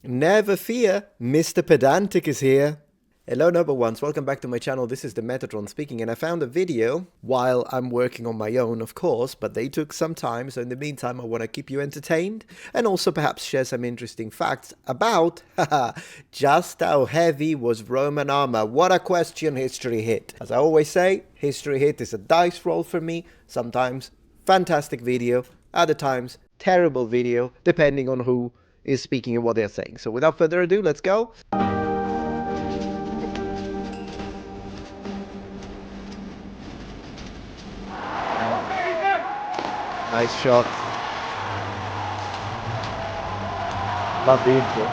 Never fear, Mr. Pedantic is here. Hello number ones, welcome back to my channel. This is the Metatron speaking, and I found a video while I'm working on my own, of course, but they took some time, so in the meantime I want to keep you entertained and also perhaps share some interesting facts about just how heavy was Roman armor. What a question history hit. As I always say, history hit is a dice roll for me. Sometimes fantastic video, other times terrible video, depending on who is speaking and what they're saying. So without further ado, let's go. Nice shot. Love the intro.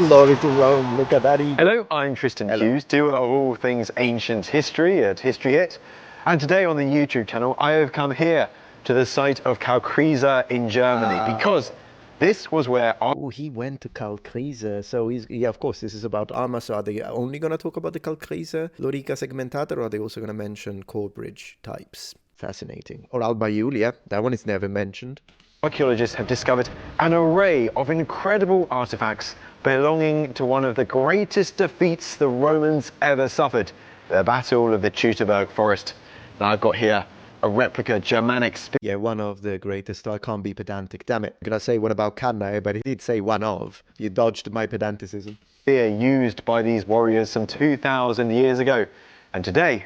Glory to Rome, look at that. Hello, I'm Tristan Hughes, doer of all things ancient history at History Hit. And today on the YouTube channel, I have come here to the site of Kalkriese in Germany because this was where... Oh, he went to Kalkriese. So he's, yeah, of course, this is about armor. So are they only going to talk about the Kalkriese Lorica segmentata, or are they also going to mention core bridge types? Fascinating. Or Alba Iulia, that one is never mentioned. Archaeologists have discovered an array of incredible artifacts belonging to one of the greatest defeats the Romans ever suffered, the Battle of the Teutoburg Forest. Now I've got here a replica Germanic spear. Yeah, one of the greatest. I can't be pedantic, damn it. I'm gonna say one about Cannae, but he did say one of. You dodged my pedanticism. Spear used by these warriors some 2,000 years ago. And today,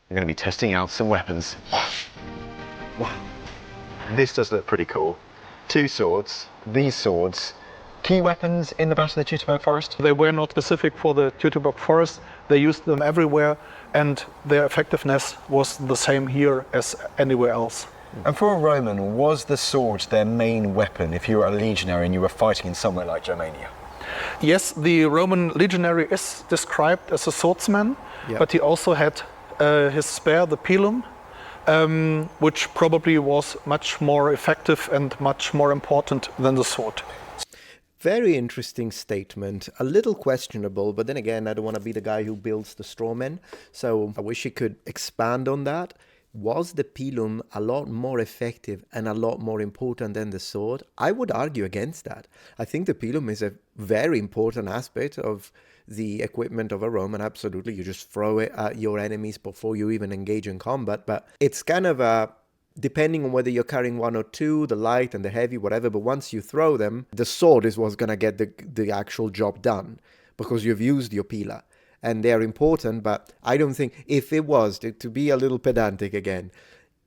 we're going to be testing out some weapons. Wow. This does look pretty cool. Two swords, these swords. Key weapons in the Battle of the Teutoburg Forest? They were not specific for the Teutoburg Forest. They used them everywhere, and their effectiveness was the same here as anywhere else. And for a Roman, was the sword their main weapon if you were a legionary and you were fighting in somewhere like Germania? Yes, the Roman legionary is described as a swordsman, but he also had his spear, the pilum, which probably was much more effective and much more important than the sword. Very interesting statement, a little questionable, but then again, I don't want to be the guy who builds the straw men, so I wish he could expand on that. Was the pilum a lot more effective and a lot more important than the sword? I would argue against that. I think the pilum is a very important aspect of the equipment of a Roman, absolutely. You just throw it at your enemies before you even engage in combat, but it's kind of a... depending on whether you're carrying one or two, the light and the heavy, whatever, but once you throw them, the sword is what's going to get the actual job done because you've used your pila. And they're important, but I don't think, if it was, to be a little pedantic again,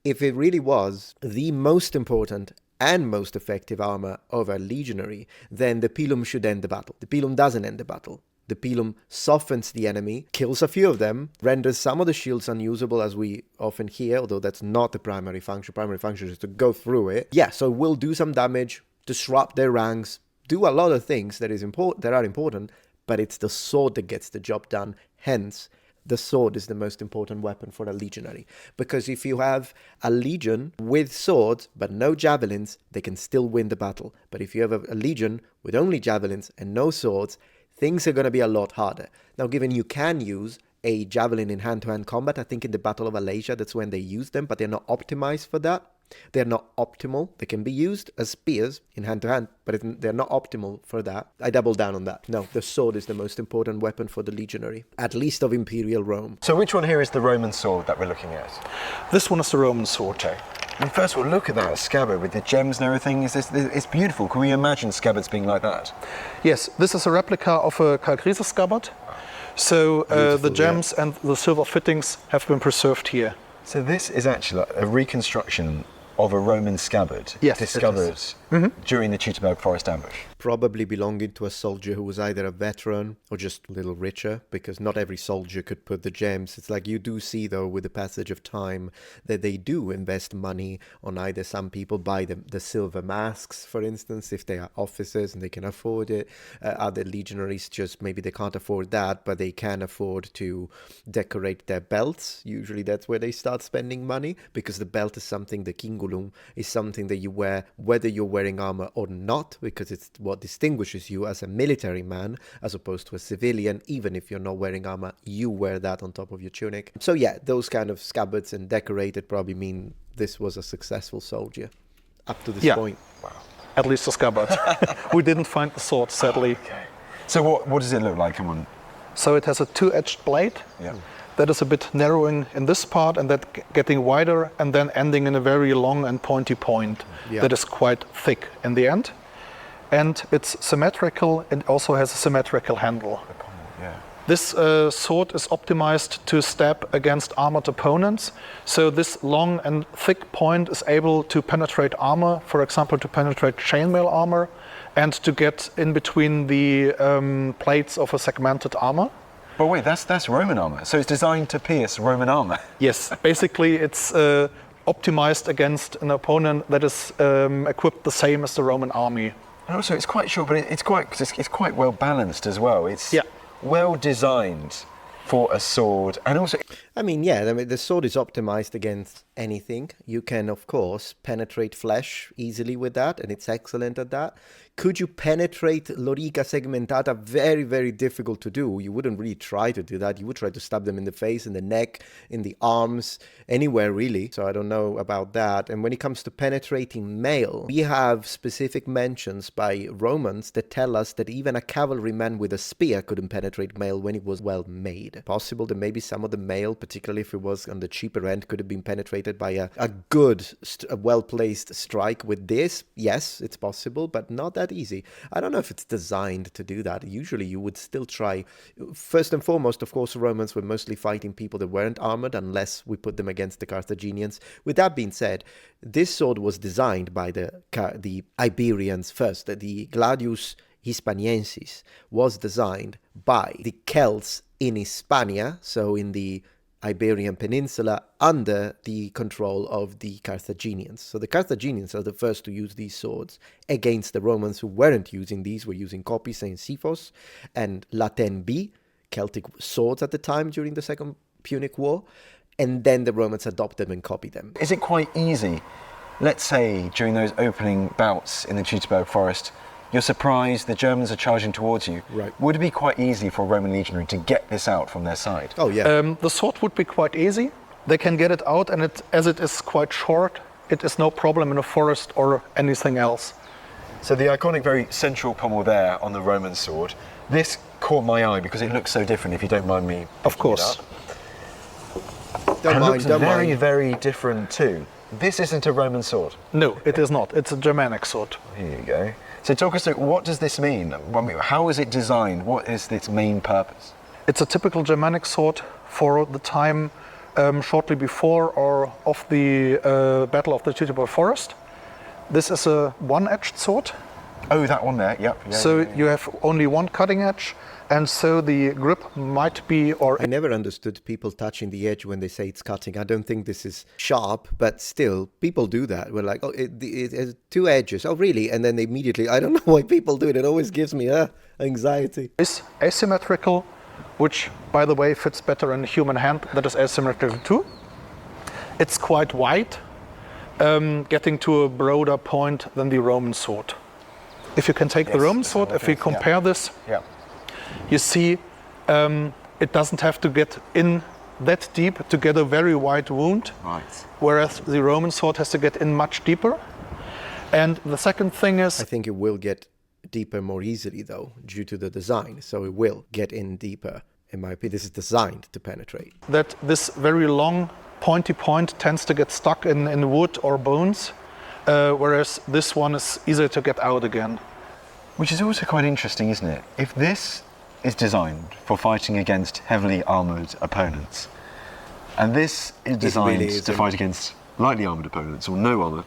if it really was the most important and most effective armor of a legionary, then the pilum should end the battle. The pilum doesn't end the battle. The pilum softens the enemy, kills a few of them, renders some of the shields unusable, as we often hear, although that's not the primary function. Primary function is to go through it. Yeah, so we'll do some damage, disrupt their ranks, do a lot of things that are important, but it's the sword that gets the job done. Hence, the sword is the most important weapon for a legionary. Because if you have a legion with swords, but no javelins, they can still win the battle. But if you have a legion with only javelins and no swords, things are going to be a lot harder. Now, given you can use a javelin in hand-to-hand combat, I think in the Battle of Alasia, that's when they use them, but they're not optimized for that. They're not optimal. They can be used as spears in hand-to-hand, but they're not optimal for that. I double down on that. No, the sword is the most important weapon for the legionary, at least of Imperial Rome. So which one here is the Roman sword that we're looking at? This one is the Roman sword. Okay. And first of all, look at that scabbard with the gems and everything. It's beautiful. Can we imagine scabbards being like that? Yes, this is a replica of a Kalkriese scabbard. So the gems and the silver fittings have been preserved here. So this is actually a reconstruction of a Roman scabbard discovered during the Teutoburg Forest ambush. Probably belonging to a soldier who was either a veteran or just a little richer, because not every soldier could put the gems. It's like you do see, though, with the passage of time, that they do invest money on either some people buy the silver masks, for instance, if they are officers and they can afford it. Other legionaries just, maybe they can't afford that, but they can afford to decorate their belts. Usually that's where they start spending money, because the belt is something, the cingulum is something that you wear, whether you're wearing armor or not, because it's what distinguishes you as a military man as opposed to a civilian. Even if you're not wearing armor, you wear that on top of your tunic. So yeah, those kind of scabbards and decorated probably mean this was a successful soldier up to this point. Wow. At least the scabbard. We didn't find the sword, sadly. Okay. So what does it look like? Come on. So it has a two-edged blade. Yeah. That is a bit narrowing in this part and that getting wider and then ending in a very long and pointy point that is quite thick in the end. And it's symmetrical and also has a symmetrical handle. Yeah. This sword is optimized to stab against armored opponents. So this long and thick point is able to penetrate armor, for example, to penetrate chainmail armor and to get in between the plates of a segmented armor. But wait, that's Roman armor. So it's designed to pierce Roman armor. Yes, basically it's optimized against an opponent that is equipped the same as the Roman army. And also it's quite short, but it's quite well balanced as well. It's well designed for a sword, and also I mean, the sword is optimized against anything. You can, of course, penetrate flesh easily with that, and it's excellent at that. Could you penetrate lorica segmentata? Very, very difficult to do. You wouldn't really try to do that. You would try to stab them in the face, in the neck, in the arms, anywhere really. So I don't know about that. And when it comes to penetrating mail, we have specific mentions by Romans that tell us that even a cavalryman with a spear couldn't penetrate mail when it was well made. Possible that maybe some of the mail, particularly if it was on the cheaper end, could have been penetrated by a good, well-placed strike with this. Yes, it's possible, but not that easy. I don't know if it's designed to do that. Usually you would still try. First and foremost, of course, Romans were mostly fighting people that weren't armored unless we put them against the Carthaginians. With that being said, this sword was designed by the Iberians first. The Gladius Hispaniensis was designed by the Celts in Hispania, so in the Iberian Peninsula, under the control of the Carthaginians. So the Carthaginians are the first to use these swords against the Romans who weren't using these, were using copies and Siphos and Latin B, Celtic swords at the time during the Second Punic War, and then the Romans adopted them and copied them. Is it quite easy? Let's say during those opening bouts in the Teutoburg forest, you're surprised the Germans are charging towards you. Right. Would it be quite easy for a Roman legionary to get this out from their side? Oh, yeah. The sword would be quite easy. They can get it out, and as it is quite short, it is no problem in a forest or anything else. So the iconic, very central pommel there on the Roman sword, this caught my eye because it looks so different, if you don't mind me. Of course. Don't And it mind, looks don't very, mind. very different too. This isn't a Roman sword. No, it is not. It's a Germanic sword. Here you go. So talk us through, what does this mean? How is it designed? What is its main purpose? It's a typical Germanic sword for the time shortly before or of the Battle of the Teutoburg Forest. This is a one-edged sword. Oh, that one there, yep. Yeah, So yeah. you have only one cutting edge, and so the grip might be, or I never understood people touching the edge when they say it's cutting. I don't think this is sharp, but still, people do that. We're like, oh, it has two edges. Oh, really? And then they immediately, I don't know why people do it. It always gives me anxiety. is asymmetrical, which, by the way, fits better in a human hand. That is asymmetrical too. It's quite wide, getting to a broader point than the Roman sword. If you can take the Roman sword, if we compare this, you see it doesn't have to get in that deep to get a very wide wound, Right. whereas the Roman sword has to get in much deeper. And the second thing is, I think it will get deeper more easily, though, due to the design. So it will get in deeper. In my opinion, this is designed to penetrate. that this very long pointy point tends to get stuck in wood or bones, whereas this one is easier to get out again. Which is also quite interesting, isn't it? If this is designed for fighting against heavily armoured opponents, and this is designed really to isn't. fight against lightly armoured opponents or no armour,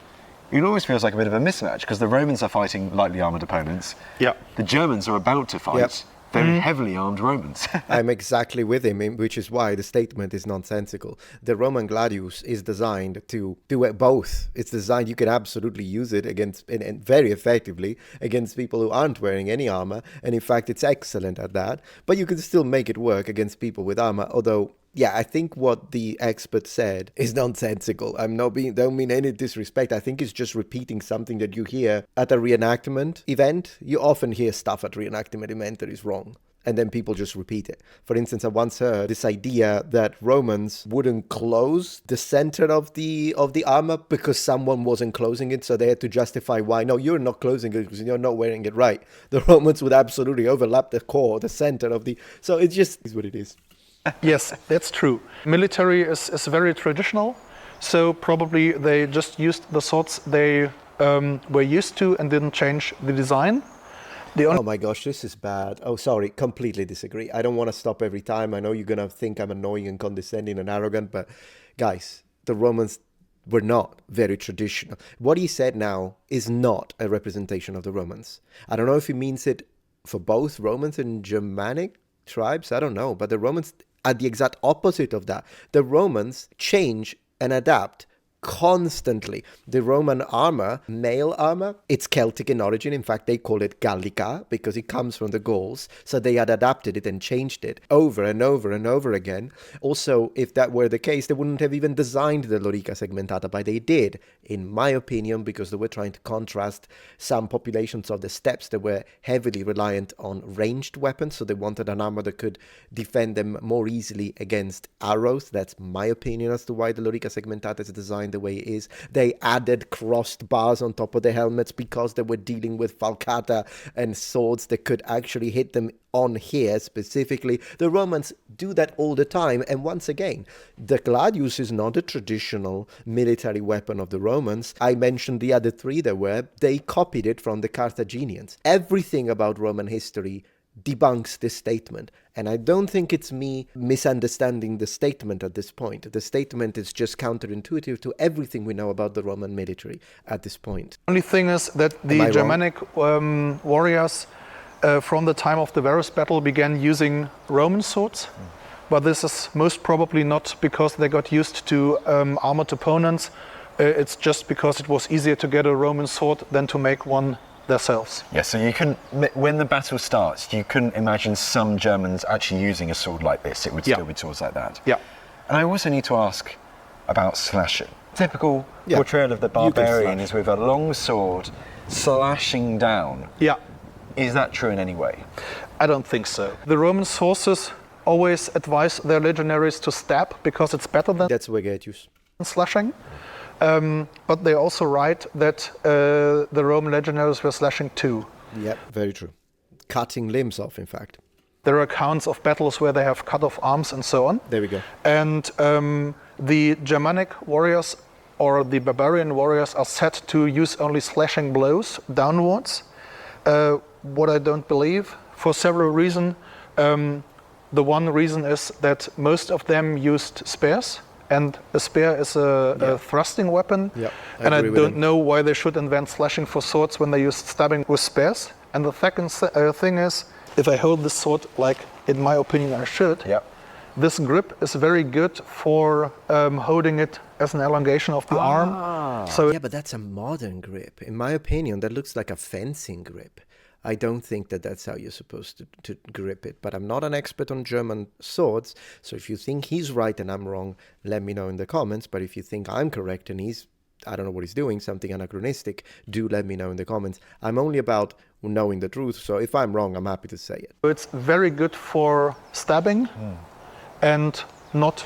it always feels like a bit of a mismatch because the Romans are fighting lightly armoured opponents. Yeah. The Germans are about to fight very heavily armed Romans. I'm exactly with him, which is why the statement is nonsensical. The Roman Gladius is designed to do it both. It's designed, you can absolutely use it against, and very effectively, against people who aren't wearing any armor. And in fact, it's excellent at that. But you can still make it work against people with armor, although Yeah, I think what the expert said is nonsensical. Don't mean any disrespect. I think it's just repeating something that you hear at a reenactment event. You often hear stuff at reenactment event that is wrong, and then people just repeat it. For instance, I once heard this idea that Romans wouldn't close the center of the armor because someone wasn't closing it, so they had to justify why. No, you're not closing it because you're not wearing it right. The Romans would absolutely overlap the core, the center of the... So it just is what it is. Yes, that's true. Military is very traditional, so probably they just used the swords they were used to and didn't change the design. Oh my gosh, this is bad. Oh, sorry, completely disagree. I don't want to stop every time. I know you're going to think I'm annoying and condescending and arrogant, but guys, the Romans were not very traditional. What he said now is not a representation of the Romans. I don't know if he means it for both Romans and Germanic tribes. I don't know, but the Romans are the exact opposite of that. The Romans change and adapt constantly. The Roman armor, mail armor, it's Celtic in origin. In fact, they call it Gallica because it comes from the Gauls. So they had adapted it and changed it over and over and over again. Also, if that were the case, they wouldn't have even designed the lorica segmentata, but they did, in my opinion, because they were trying to contrast some populations of the steppes that were heavily reliant on ranged weapons. So they wanted an armor that could defend them more easily against arrows. That's my opinion as to why the lorica segmentata is designed the way it is. They added crossed bars on top of the helmets because they were dealing with falcata and swords that could actually hit them on here specifically. The Romans do that all the time, and once again, the gladius is not a traditional military weapon of the Romans. I mentioned the other three there were. They copied it from the Carthaginians. Everything about Roman history debunks this statement, and I don't think it's me misunderstanding the statement at this point. The statement is just counterintuitive to everything we know about the Roman military at this point. The only thing is that the Germanic warriors from the time of the Varus battle began using Roman swords, but this is most probably not because they got used to armored opponents. It's just because it was easier to get a Roman sword than to make one themselves. Yeah, so you can, when the battle starts, you couldn't imagine some Germans actually using a sword like this. It would still be swords like that. Yeah. And I also need to ask about slashing. Typical portrayal of the barbarian is with a long sword slashing down. Yeah. Is that true in any way? I don't think so. The Roman sources always advise their legionaries to stab because it's better than Vegetius. Slashing. But they also write that the Roman legionaries were slashing too. Yep, very true. Cutting limbs off, in fact. There are accounts of battles where they have cut off arms and so on. There we go. And the Germanic warriors or the barbarian warriors are said to use only slashing blows downwards. What I don't believe, for several reasons. The one reason is that most of them used spears. And a spear is a thrusting weapon, and I don't know why they should invent slashing for swords when they use stabbing with spears. And the second thing is, if I hold this sword like, in my opinion, I should, this grip is very good for holding it as an elongation of the arm. So yeah, but that's a modern grip. In my opinion, that looks like a fencing grip. I don't think that that's how you're supposed to grip it. But I'm not an expert on German swords, so if you think he's right and I'm wrong, let me know in the comments. But if you think I'm correct and he's, I don't know what he's doing, something anachronistic, do let me know in the comments. I'm only about knowing the truth, so if I'm wrong, I'm happy to say it. It's very good for stabbing and not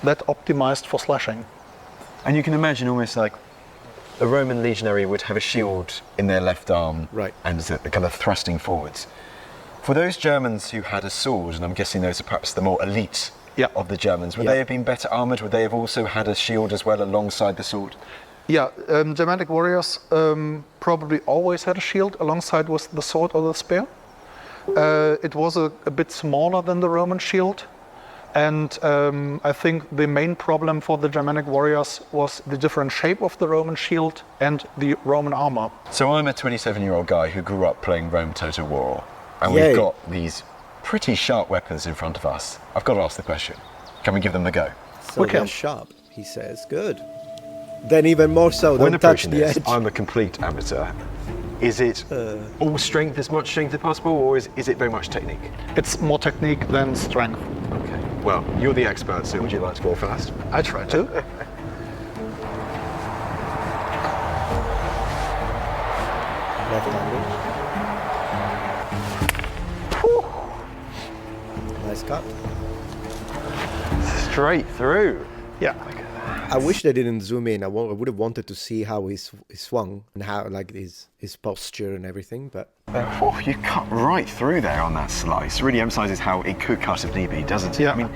that optimized for slashing. And you can imagine almost like a Roman legionary would have a shield in their left arm, and they're kind of thrusting forwards. For those Germans who had a sword, and I'm guessing those are perhaps the more elite of the Germans, would they have been better armoured? Would they have also had a shield as well alongside the sword? Yeah, Germanic warriors probably always had a shield alongside with the sword or the spear. It was a bit smaller than the Roman shield. And I think the main problem for the Germanic warriors was the different shape of the Roman shield and the Roman armor. So I'm a 27-year-old guy who grew up playing Rome Total War, and we've got these pretty sharp weapons in front of us. I've got to ask the question, can we give them a go? So they're sharp, he says. Good. Then even more so, when don't touch the edge. edge. I'm a complete amateur. Is it all strength, as much strength as possible, or is it very much technique? It's more technique than strength. Okay. Well, you're the expert, so would you like to go first? I try to. Left-handed. Nice cut. Straight through. Yeah. I wish they didn't zoom in. I would have wanted to see how he swung and how, like, his posture and everything, but... You cut right through there on that slice. Really emphasises how it could cut if need be, doesn't it? Yeah. I mean,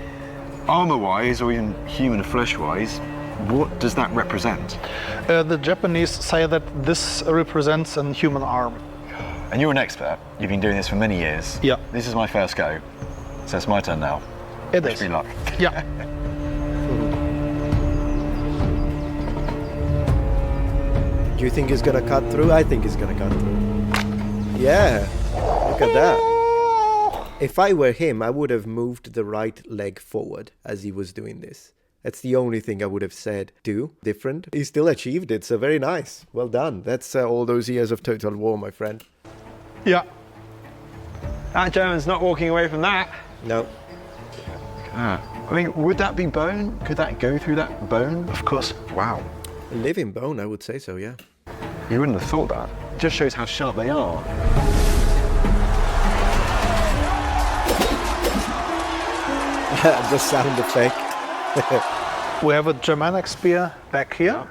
armour-wise, or even human flesh-wise, what does that represent? The Japanese say that this represents a human arm. And you're an expert. You've been doing this for many years. Yeah. This is my first go, so it's my turn now. It Wish is. me luck. Yeah. Do you think he's gonna cut through? I think he's gonna cut through. Yeah, look at that. If I were him, I would have moved the right leg forward as he was doing this. That's the only thing I would have said do different. He still achieved it, so very nice. Well done. That's all those years of Total War, my friend. Yeah. That German's not walking away from that. No. I mean, would that be bone? Could that go through that bone? Of course. Wow. A living bone, I would say so, yeah. You wouldn't have thought that. It just shows how sharp they are. The sound effect. We have a Germanic spear back here.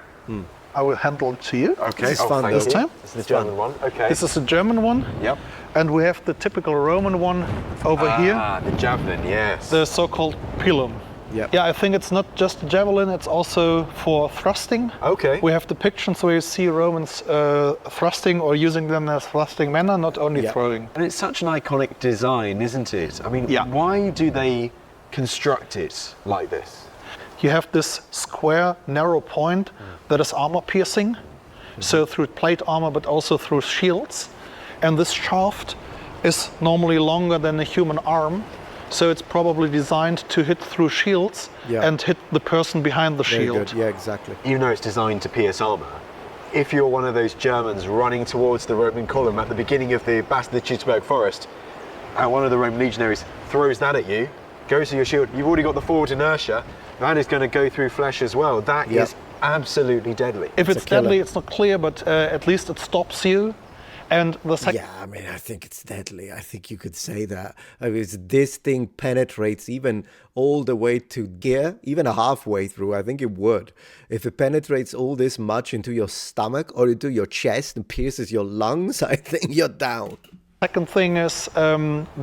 I will handle it to you. Okay. This is fun, thank though. you. Time? This is the German one. Okay. This is a German one. Yep. And we have the typical Roman one over here, The Javelin, yes. the so-called pilum. Yep. Yeah, I think it's not just a javelin, it's also for thrusting. Okay. We have depictions where you see Romans thrusting or using them as thrusting manner, not only Yeah. throwing. And it's such an iconic design, isn't it? I mean, Yeah. why do they construct it like this? You have this square, narrow point that is armor piercing, so through plate armor, but also through shields. And this shaft is normally longer than a human arm, so it's probably designed to hit through shields and hit the person behind the Very shield. good, yeah, exactly. Even though it's designed to pierce armour, if you're one of those Germans running towards the Roman column at the beginning of the Battle of the Teutoburg Forest, and one of the Roman legionaries throws that at you, goes to your shield, you've already got the forward inertia, that is going to go through flesh as well. That is absolutely deadly. If it's a killer. deadly, it's not clear, but at least it stops you. And the second, Yeah, I mean, I think it's deadly. I think you could say that. I mean, this thing penetrates even all the way to gear, even halfway through. I think it would. If it penetrates all this much into your stomach or into your chest and pierces your lungs, I think you're down. second thing is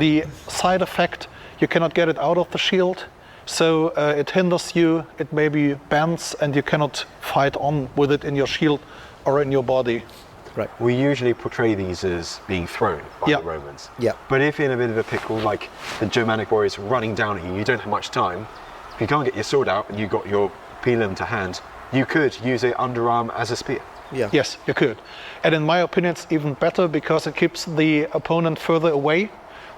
the side effect. You cannot get it out of the shield, so it hinders you. It maybe bends, and you cannot fight on with it in your shield or in your body. Right. We usually portray these as being thrown by the Romans. Yeah. But if you're in a bit of a pickle, like the Germanic warriors running down at you, you don't have much time. If you can't get your sword out and you've got your pilum to hand, you could use it underarm as a spear. Yeah. Yes, you could. And in my opinion, it's even better because it keeps the opponent further away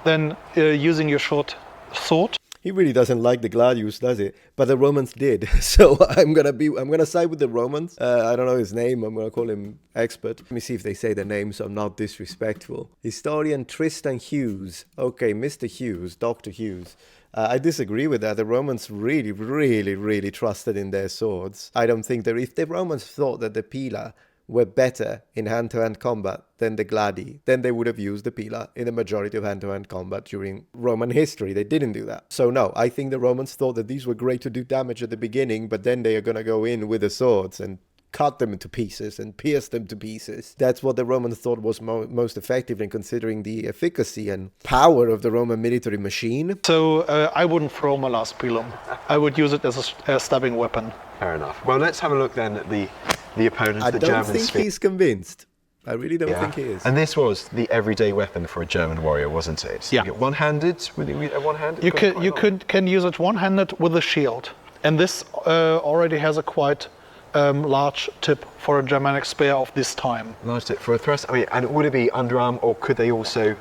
than using your short sword. He really doesn't like the Gladius, does he? But the Romans did. So I'm gonna side with the Romans. I don't know his name. I'm gonna call him expert. Let me see if they say the name so I'm not disrespectful. Historian Tristan Hughes. Okay, Mr. Hughes, Dr. Hughes. I disagree with that. The Romans really, really, really trusted in their swords. I don't think that if the Romans thought that the pila were better in hand-to-hand combat than the gladi, then they would have used the pila in the majority of hand-to-hand combat during Roman history. They didn't do that. So no, I think the Romans thought that these were great to do damage at the beginning, but then they are going to go in with the swords and cut them into pieces and pierce them to pieces. That's what the Romans thought was most effective in considering the efficacy and power of the Roman military machine. So I wouldn't throw my last pilum. I would use it as a stabbing weapon. Fair enough. Well, let's have a look then at the opponents, I the don't Germans. think he's convinced. I really don't think he is. And this was the everyday weapon for a German warrior, wasn't it? Yeah. You get one-handed? One-handed? You can use it one-handed with a shield. And this already has a quite large tip for a Germanic spear of this time. Large tip for a thrust. I mean, and would it be underarm, or could they also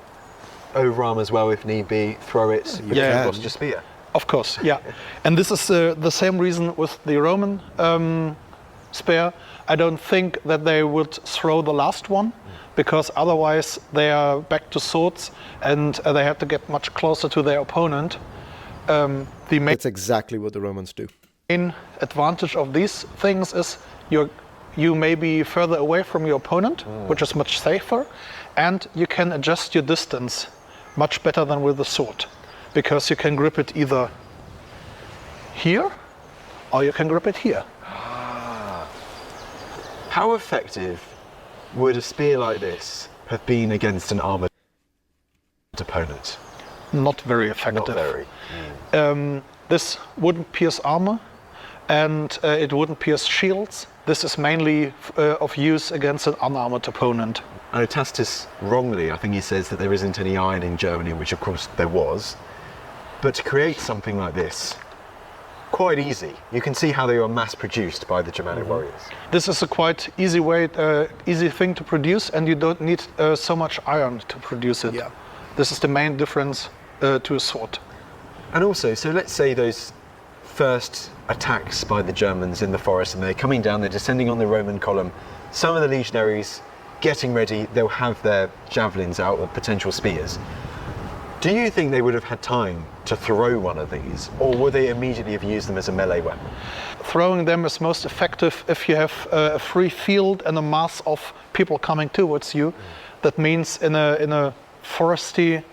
overarm as well if need be? Throw it. You can. Lost your spear. Of course, yeah. And this is the same reason with the Roman spear. I don't think that they would throw the last one, because otherwise they are back to swords and they have to get much closer to their opponent. The That's exactly what the Romans do. main advantage of these things is you may be further away from your opponent, which is much safer, and you can adjust your distance much better than with the sword, because you can grip it either here or you can grip it here. How effective would a spear like this have been against an armored opponent? Not very effective. Not very. This wouldn't pierce armor, and it wouldn't pierce shields. This is mainly of use against an unarmored opponent. I know Tacitus wrongly, I think he says that there isn't any iron in Germany, which of course there was. But to create something like this, quite easy. You can see how they were mass produced by the Germanic warriors. This is a quite easy thing to produce, and you don't need so much iron to produce it. Yeah. This is the main difference to a sword. And also, so let's say those first attacks by the Germans in the forest, and they're coming down, they're descending on the Roman column. Some of the legionaries getting ready, they'll have their javelins out, or potential spears. Do you think they would have had time to throw one of these, or would they immediately have used them as a melee weapon? Throwing them is most effective if you have a free field and a mass of people coming towards you. That means in a foresty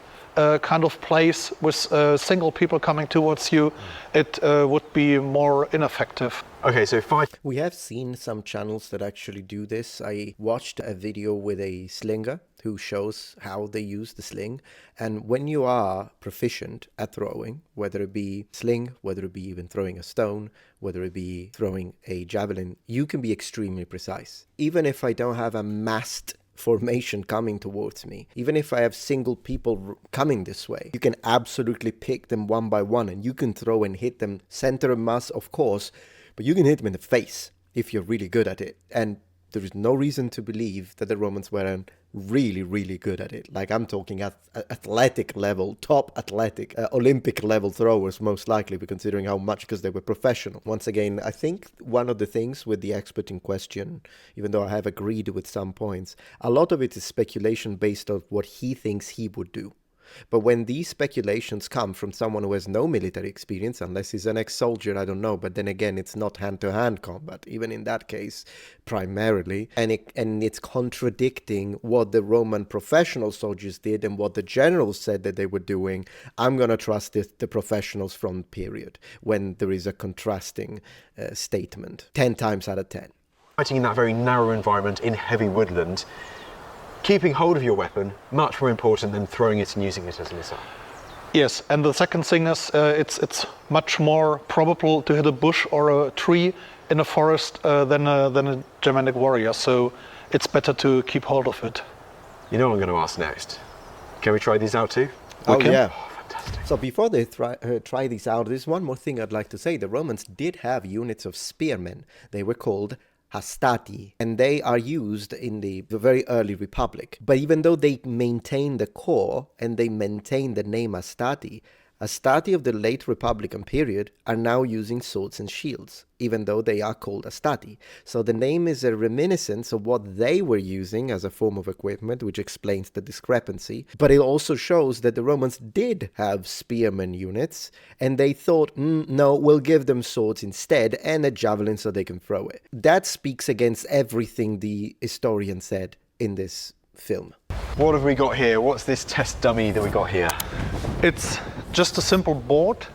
kind of place with single people coming towards you, it would be more ineffective. Okay, so We have seen some channels that actually do this. I watched a video with a slinger who shows how they use the sling. And when you are proficient at throwing, whether it be sling, whether it be even throwing a stone, whether it be throwing a javelin, you can be extremely precise. Even if I don't have a massed formation coming towards me, even if I have single people coming this way, you can absolutely pick them one by one, and you can throw and hit them center of mass, of course, but you can hit them in the face if you're really good at it. And there is no reason to believe that the Romans weren't really, really good at it. Like, I'm talking at athletic level, top athletic, Olympic level throwers, most likely, considering how much, because they were professional. Once again, I think one of the things with the expert in question, even though I have agreed with some points, a lot of it is speculation based on what he thinks he would do. But when these speculations come from someone who has no military experience, unless he's an ex-soldier, I don't know, but then again, it's not hand-to-hand combat, even in that case, primarily, and it's contradicting what the Roman professional soldiers did and what the generals said that they were doing, I'm going to trust the professionals from the period, when there is a contrasting statement, 10 times out of 10. Fighting in that very narrow environment in heavy woodland, keeping hold of your weapon, much more important than throwing it and using it as a missile. Yes, and the second thing is it's much more probable to hit a bush or a tree in a forest than a Germanic warrior, so it's better to keep hold of it. You know what I'm going to ask next? Can we try these out too? Yeah. Oh, fantastic. So before they try these out, there's one more thing I'd like to say. The Romans did have units of spearmen. They were called hastati, and they are used in the very early Republic. But even though they maintain the core and they maintain the name hastati of the late Republican period are now using swords and shields, even though they are called hastati. So the name is a reminiscence of what they were using as a form of equipment, which explains the discrepancy. But it also shows that the Romans did have spearmen units, and they thought, no, we'll give them swords instead and a javelin so they can throw it. That speaks against everything the historian said in this film. What have we got here? What's this test dummy that we got here? It's just a simple board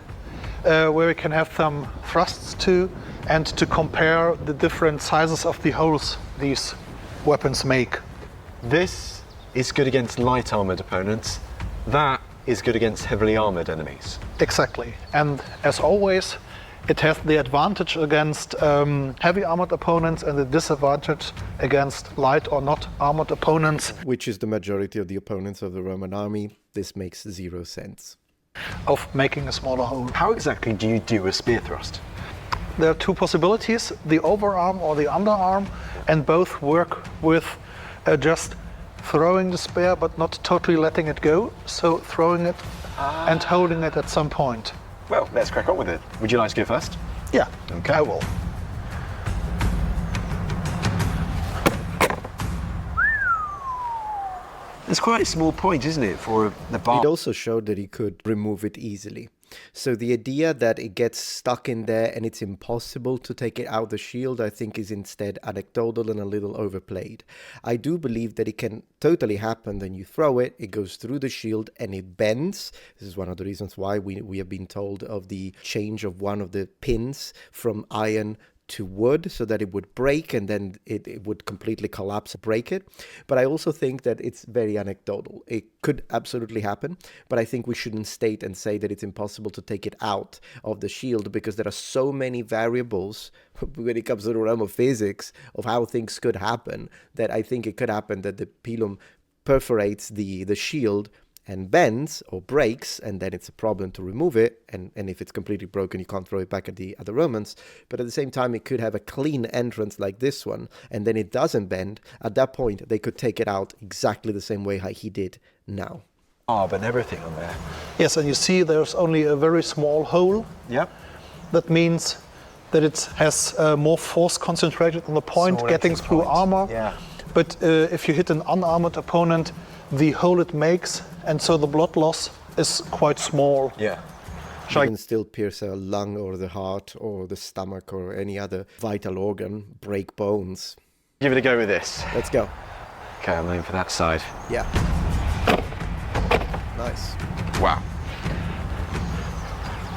where we can have some thrusts to, and to compare the different sizes of the holes these weapons make. This is good against light armored opponents. That is good against heavily armored enemies. Exactly. And as always, it has the advantage against heavy armored opponents and the disadvantage against light or not armored opponents. Which is the majority of the opponents of the Roman army. This makes 0 sense. Of making a smaller hole. How exactly do you do a spear thrust? There are two possibilities, the overarm or the underarm, and both work with just throwing the spear but not totally letting it go, so throwing it and holding it at some point. Well, let's crack on with it. Would you like to go first? Yeah, Okay. I will. It's quite a small point, isn't it, for the bar? It also showed that he could remove it easily. So the idea that it gets stuck in there and it's impossible to take it out of the shield, I think is instead anecdotal and a little overplayed. I do believe that it can totally happen. Then you throw it, it goes through the shield and it bends. This is one of the reasons why we have been told of the change of one of the pins from iron to wood, so that it would break and then it would completely collapse and break it. But I also think that it's very anecdotal. It could absolutely happen, but I think we shouldn't state and say that it's impossible to take it out of the shield, because there are so many variables when it comes to the realm of physics of how things could happen, that I think it could happen that the pilum perforates the shield and bends or breaks, and then it's a problem to remove it, and if it's completely broken you can't throw it back at the Romans. But at the same time it could have a clean entrance like this one, and then it doesn't bend. At that point they could take it out exactly the same way how he did now. But everything on there. Yes, and you see there's only a very small hole. Yep. That means that it has more force concentrated on the point, Small getting entry through point. armor. Yeah. But if you hit an unarmored opponent, the hole it makes, and so the blood loss is quite small. Yeah. You can still pierce a lung or the heart or the stomach or any other vital organ, break bones. Give it a go with this. Let's go. Okay, I'm aiming for that side. Yeah. Nice. Wow.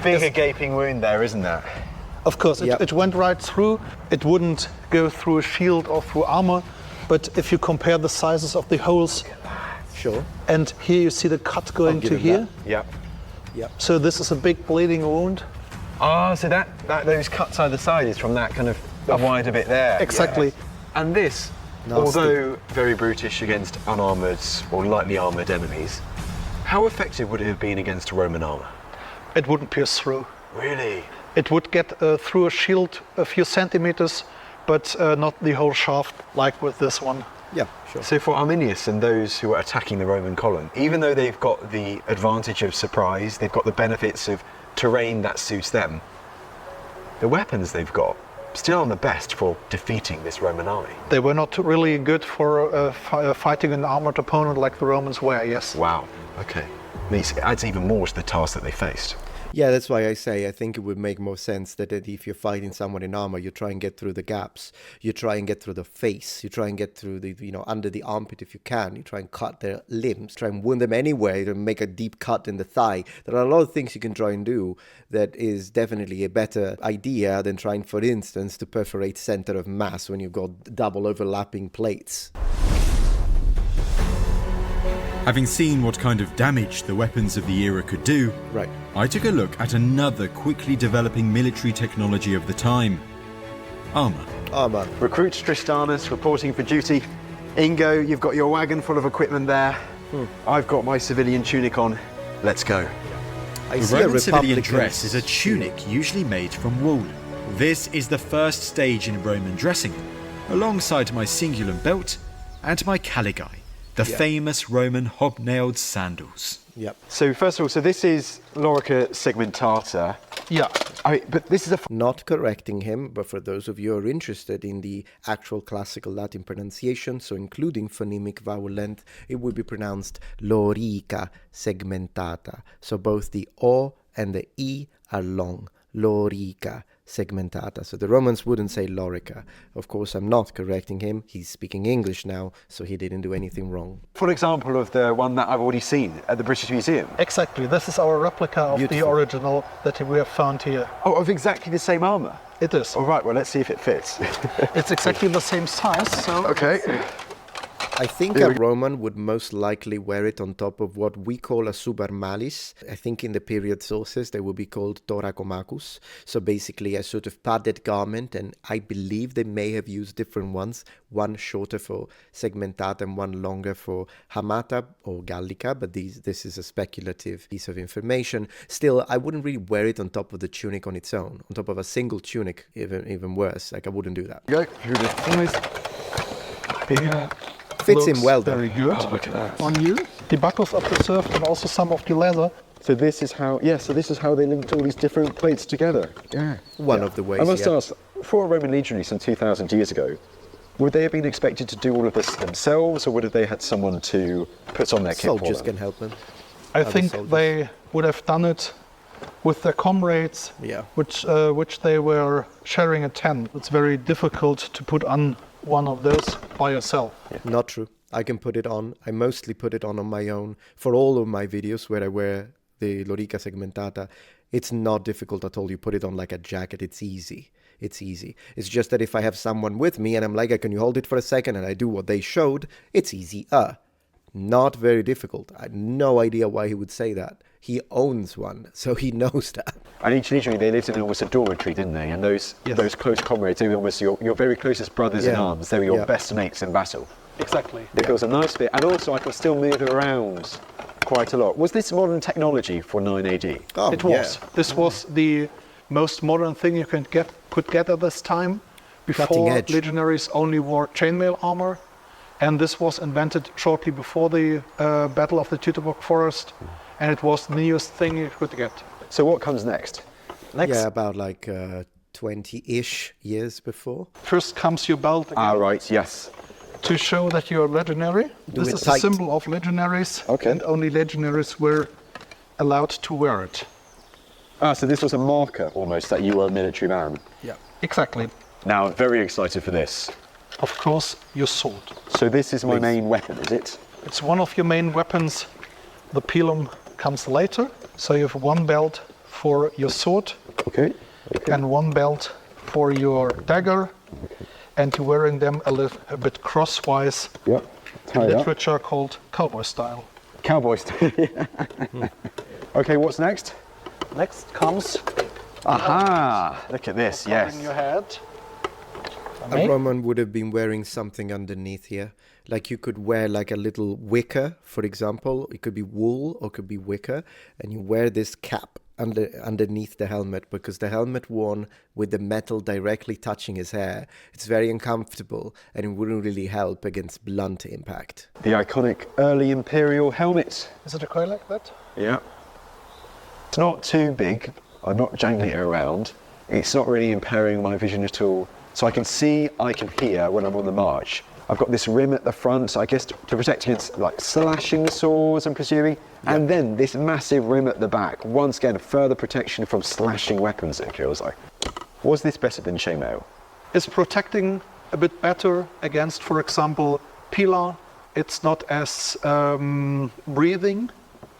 Big gaping wound there, isn't there? Of course, Yep. it went right through. It wouldn't go through a shield or through armor, but if you compare the sizes of the holes, Sure. and here you see the cut going give to him here. Yep. Yep. So this is a big bleeding wound. So that those cuts either side is from that kind of wider bit there. Exactly. Yeah. And this, Nasty. although very brutish against unarmoured or lightly armoured enemies, how effective would it have been against Roman armour? It wouldn't pierce through. Really? It would get through a shield a few centimeters, but not the whole shaft like with this one. Yeah, sure. So for Arminius and those who are attacking the Roman column, even though they've got the advantage of surprise, they've got the benefits of terrain that suits them, the weapons they've got still aren't the best for defeating this Roman army. They were not really good for fighting an armored opponent like the Romans were, yes. Wow, okay. It adds even more to the task that they faced. Yeah, that's why I say I think it would make more sense that if you're fighting someone in armor, you try and get through the gaps, you try and get through the face, you try and get through the, under the armpit if you can, you try and cut their limbs, try and wound them anyway to make a deep cut in the thigh. There are a lot of things you can try and do that is definitely a better idea than trying, for instance, to perforate center of mass when you've got double overlapping plates. Having seen what kind of damage the weapons of the era could do, Right. I took a look at another quickly developing military technology of the time: armour. Armor. Recruit Tristanus reporting for duty. Ingo, you've got your wagon full of equipment there. I've got my civilian tunic on. Let's go. I The see a Roman civilian Republican dress is a tunic usually made from wool. This is the first stage in Roman dressing, alongside my cingulum belt and my caligae, the famous Roman hobnailed sandals. Yep. So first of all, this is Lorica segmentata. Yeah. But this is a Not correcting him, but for those of you who are interested in the actual classical Latin pronunciation, so including phonemic vowel length, it would be pronounced lorica segmentata. So both the O and the E are long. Lorica segmentata. So the Romans wouldn't say lorica. Of course, I'm not correcting him. He's speaking English now, so he didn't do anything wrong. full example of the one that I've already seen at the British Museum. Exactly. This is our replica of the Beautiful. original that we have found here. Oh, of exactly the same armour. It is. All right, well, let's see if it fits. It's exactly the same size, so Okay. I think a Roman would most likely wear it on top of what we call a subarmalis. I think in the period sources they would be called toracomacus. So basically a sort of padded garment, and I believe they may have used different ones, one shorter for segmentata and one longer for hamata or gallica, but this is a speculative piece of information. Still, I wouldn't really wear it on top of the tunic on its own. On top of a single tunic, even worse. Like, I wouldn't do that. Go through the thighs. Fits him well though. very good Look at that. on you. The buckles are preserved and also some of the leather. So this is how they linked all these different plates together. Yeah. One of the ways, I must yeah. ask, for a Roman legionary some 2,000 years ago, would they have been expected to do all of this themselves, or would have they had someone to put on their kit for Soldiers them? can help them. I Other think soldiers. they would have done it with their comrades, Yeah. which they were sharing a tent. It's very difficult to put on one of those by yourself. Not true. I can put it on. I mostly put it on my own. For all of my videos where I wear the lorica segmentata, it's not difficult at all. You put it on like a jacket. It's easy. It's easy. It's just that if I have someone with me and I'm like, can you hold it for a second? And I do what they showed, it's easy. Not very difficult. I had no idea why he would say that. He owns one, so he knows that. And each legionary, they lived in almost a dormitory, didn't they? And those close comrades, they were almost your very closest brothers in arms. They were your best mates in battle. Exactly. It was a nice bit. And also I could still move around quite a lot. Was this modern technology for 9 AD? Oh, It was. This was the most modern thing you could get at this time. Cutting Before, edge. legionaries only wore chainmail armor, and this was invented shortly before the Battle of the Teutoburg Forest, and it was the newest thing you could get. So what comes next? Yeah, about like 20-ish years before. First comes your belt again, Ah, right, yes. to show that you're legionary. This it is tight. a symbol of legionaries, Okay. and only legionaries were allowed to wear it. Ah, so this was a marker almost that you were a military man. Yeah. Exactly. Now, I'm very excited for this. Of course, your sword. So this is my main weapon, is it? It's one of your main weapons. The pilum comes later. So you have one belt for your sword Okay. and one belt for your dagger. And you're wearing them a bit crosswise, Yep. in literature called cowboy style. Cowboys. Okay, what's next? Next comes Aha! Look at this, yes. covering your head. A Roman would have been wearing something underneath here. Like you could wear like a little wicker, for example. It could be wool or it could be wicker. And you wear this cap underneath the helmet, because the helmet worn with the metal directly touching his hair, it's very uncomfortable and it wouldn't really help against blunt impact. The iconic early imperial helmet. Is it a coil like that? Yeah. It's not too big. I'm not jangling it around. It's not really impairing my vision at all. So I can see, I can hear when I'm on the march. I've got this rim at the front, I guess, to protect against like slashing swords, I'm presuming. And then this massive rim at the back. Once again, further protection from slashing weapons, it feels like. Was this better than chainmail? It's protecting a bit better against, for example, pilum. It's not as breathing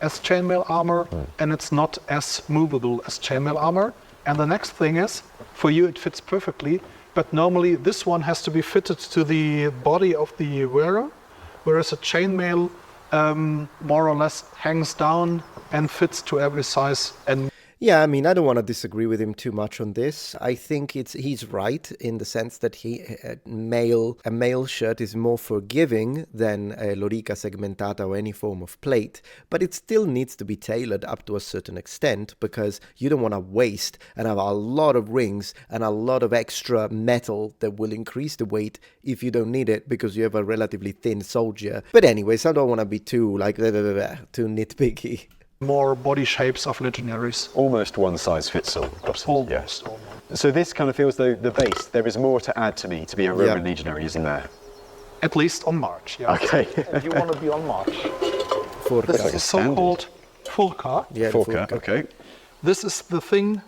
as chainmail armor, and it's not as movable as chainmail armor. And the next thing is, for you it fits perfectly, but normally this one has to be fitted to the body of the wearer, whereas a chainmail more or less hangs down and fits to every size. And Yeah, I mean, I don't want to disagree with him too much on this. I think he's right in the sense that a male shirt is more forgiving than a lorica segmentata or any form of plate, but it still needs to be tailored up to a certain extent, because you don't want to waste and have a lot of rings and a lot of extra metal that will increase the weight if you don't need it because you have a relatively thin soldier. But anyways, I don't want to be too too nitpicky. more body shapes of legionaries. Almost one size fits all. Almost. Yes. So this kind of feels though the base. There is more to add to me to be a Roman legionary, isn't there? At least on march, yes. Okay. And you want to be on march. Forca. This is the so-called fulca. Yeah, the Forca. forca. Okay. This is the thing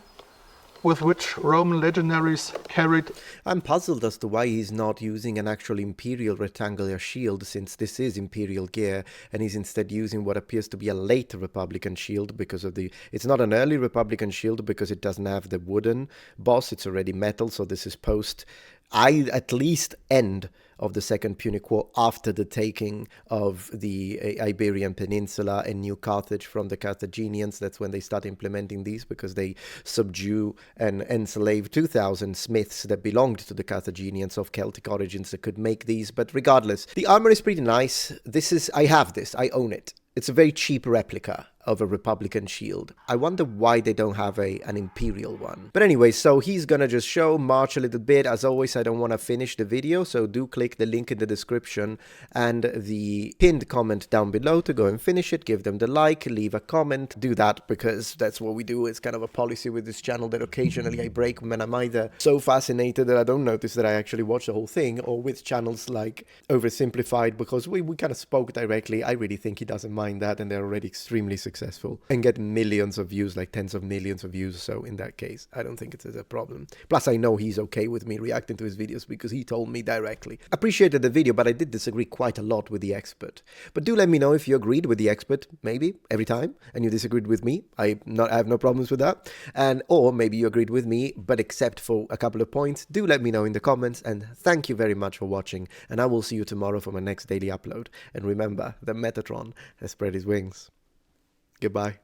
with which Roman legionaries carried. I'm puzzled as to why he's not using an actual imperial rectangular shield, since this is imperial gear, and he's instead using what appears to be a late republican shield because of it's not an early republican shield because it doesn't have the wooden boss, it's already metal, so this is post at least end of the Second Punic War, after the taking of the Iberian Peninsula and New Carthage from the Carthaginians. That's when they start implementing these, because they subdue and enslave 2,000 smiths that belonged to the Carthaginians of Celtic origins that could make these. But regardless, the armor is pretty nice. I have this, I own it. It's a very cheap replica of a Republican shield. I wonder why they don't have an Imperial one. But anyway, so he's gonna just march a little bit. As always, I don't want to finish the video, so do click the link in the description and the pinned comment down below to go and finish it. Give them the like, leave a comment. Do that because that's what we do. It's kind of a policy with this channel that occasionally I break when I'm either so fascinated that I don't notice that I actually watch the whole thing, or with channels like Oversimplified, because we kind of spoke directly. I really think he doesn't mind that, and they're already extremely successful successful and get millions of views, like tens of millions of views. So in that case, I don't think it's a problem. Plus, I know he's okay with me reacting to his videos because he told me directly. Appreciated the video, but I did disagree quite a lot with the expert. But do let me know if you agreed with the expert, maybe every time, and you disagreed with me. I have no problems with that. And or maybe you agreed with me, but except for a couple of points, do let me know in the comments. And thank you very much for watching. And I will see you tomorrow for my next daily upload. And remember, the Metatron has spread his wings. Goodbye.